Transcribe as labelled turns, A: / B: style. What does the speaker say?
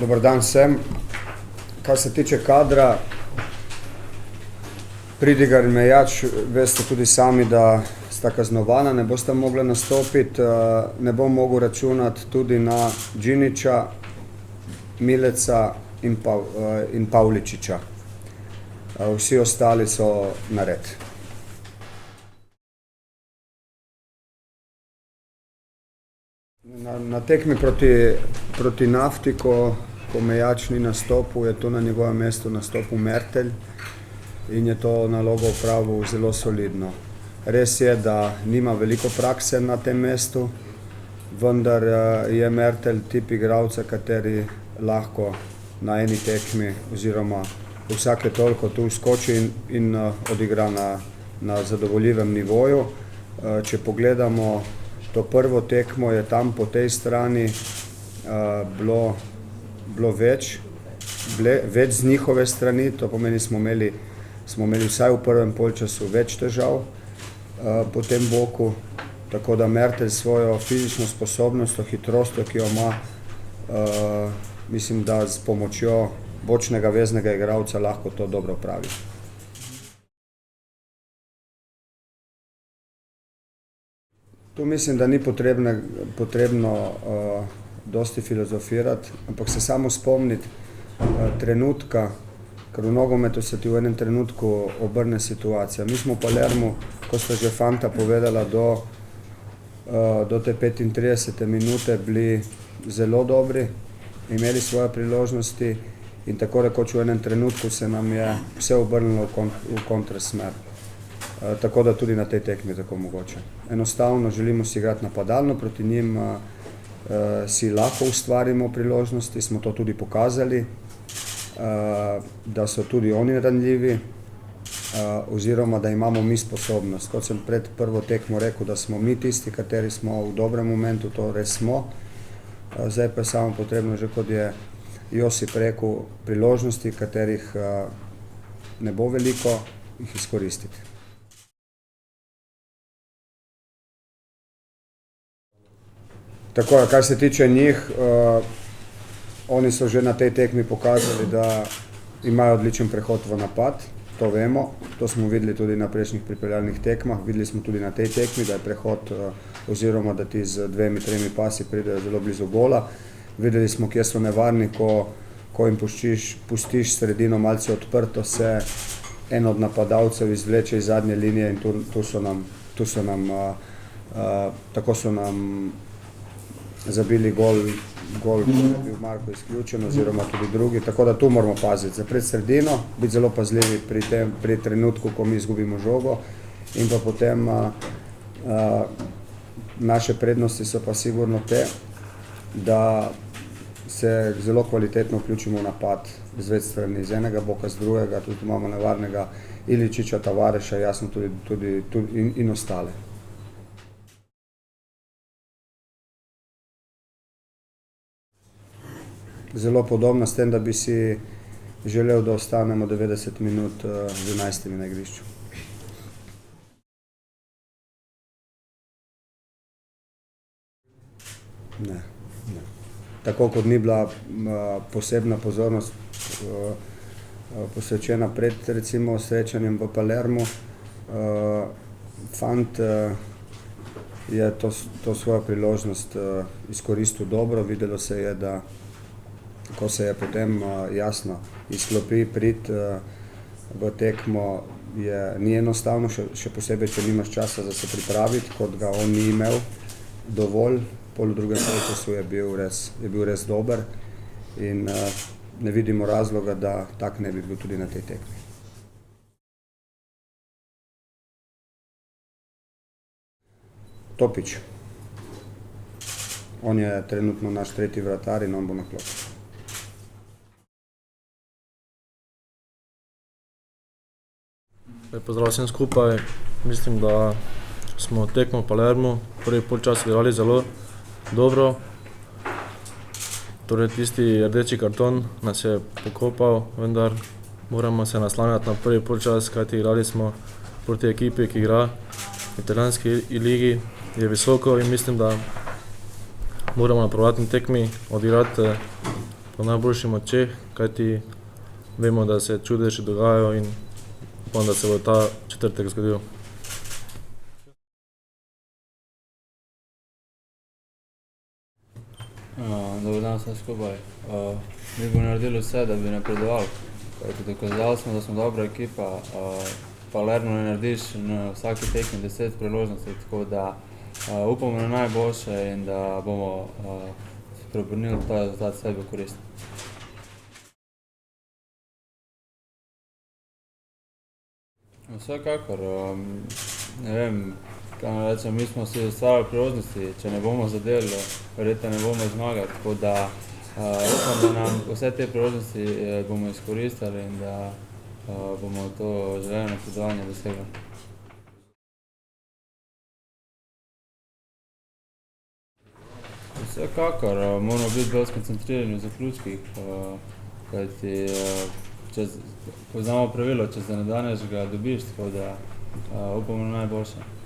A: Dobar dan vsem. Kar se tiče kadra, Pridigar in Mejač, veste tudi sami, da sta kaznovana, ne bosta mogla nastopiti, ne bom mogel računati tudi na Džinića, Mileca in Pavličiča. Vsi ostali so nared. Na tekmi proti Nafti, ko Mejač ni nastopil, je to na njegovem mestu nastopil Mertelj in je to nalogo opravil zelo solidno. Res je, da nima veliko prakse na tem mestu, vendar je Mertelj tip igralca, kateri lahko na eni tekmi oziroma vsake toliko tu skoči in odigra na zadovoljivem nivoju. Če pogledamo to prvo tekmo, je tam po tej strani bilo več z njihove strani, to pomeni, smo imeli vsaj v prvem polčasu več težav po tem boku, tako da Mertelj svojo fizično sposobnostjo, hitrostjo, ki jo ima, mislim, da s pomočjo bočnega veznega igralca lahko to dobro opravi. Tu mislim, da ni potrebno dosti filozofirati, ampak se samo spomniti trenutka, ker v nogometu se ti v enem trenutku obrne situacija. Mi smo v Palermu, ko sta že fanta povedala, do te 35. minute bili zelo dobri, imeli svoje priložnosti in tako rekoč v enem trenutku se nam je vse obrnilo v kontrasmer. Tako da tudi na tej tekmi tako mogoče. Enostavno želimo si igrati napadalno, proti njim si lahko ustvarimo priložnosti, smo to tudi pokazali, da so tudi oni ranljivi oziroma da imamo mi sposobnost. Kot sem pred prvo tekmo rekel, da smo mi tisti, kateri smo v dobrem momentu, to res smo. Zdaj pa je samo potrebno, že kot je Josip rekel, priložnosti, katerih ne bo veliko, jih izkoristiti. Tako je, kar se tiče njih, oni so že na tej tekmi pokazali, da imajo odličen prehod v napad, to vemo, to smo videli tudi na prejšnjih pripravljalnih tekmah, videli smo tudi na tej tekmi, da je prehod oziroma da ti z 2-3 pasi pridejo zelo blizu gola. Videli smo, kje so nevarni, ko jim pustiš sredino malce odprto, se en od napadalcev izvleče iz zadnje linije in tako so nam zabili gol, ko je bil Marko izključen oziroma tudi drugi, tako da tu moramo paziti. Zapreti sredino, biti zelo pazljivi pri trenutku, ko mi izgubimo žogo in pa potem naše prednosti so pa sigurno te, da se zelo kvalitetno vključimo v napad z več strani, z enega boka, z drugega, tudi imamo nevarnega Iličića, Tavareša, jasno tudi in ostale. Zelo podobno s tem, da bi si želel, da ostanemo 90 minut z 11 na igrišču. Ne. Tako kot ni bila posebna pozornost posvečena pred recimo srečanjem v Palermu, fant je to svojo priložnost izkoristil dobro, videlo se je, da ko se je potem jasno izklopi priti v tekmo, ni enostavno, še posebej, če nimaš časa za se pripraviti, kot ga on ni imel dovolj. V drugem polčasu je bil res dober in ne vidimo razloga, da tak ne bi bil tudi na tej tekmi. Topić. On je trenutno naš tretji vratar in on bo na klopi.
B: Pozdrav vsem skupaj. Mislim, da smo tekmo v Palermu prvi polčas igrali zelo dobro. Torej tisti rdeči karton nas je pokopal, vendar moramo se naslanjati na prvi polčas, kajti igrali smo proti ekipi, ki igra v italijanski ligi, je visoko in mislim, da moramo na povratni tekmi odigrati po najboljših močeh, kajti vemo, da se čudeži dogajajo in upam, da se bo ta četrtek zgodil.
C: Dober dan vsem skupaj. Mi bomo naredili vse, da bi napredovali. Dokazali smo, da smo dobra ekipa. Palermo ne narediš na vsaki tekmi 10 priložnosti, tako da upamo na najboljše in da bomo preobrnili ta rezultat sebi v korist. Vsekakor, ne vem, kaj naj rečem, mi smo si ustvarjali priložnosti, če ne bomo zadeli, verjetno ne bomo zmagali, tako da upam, da nam vse te priložnosti bomo izkoristili in da bomo to želeno napredovanje dosegli. Vsekakor, moramo biti bolj skoncentrirani v zaključkih, kajti poznamo pravilo, če se ne daneš, ga dobiš, tako da upamo na najboljše.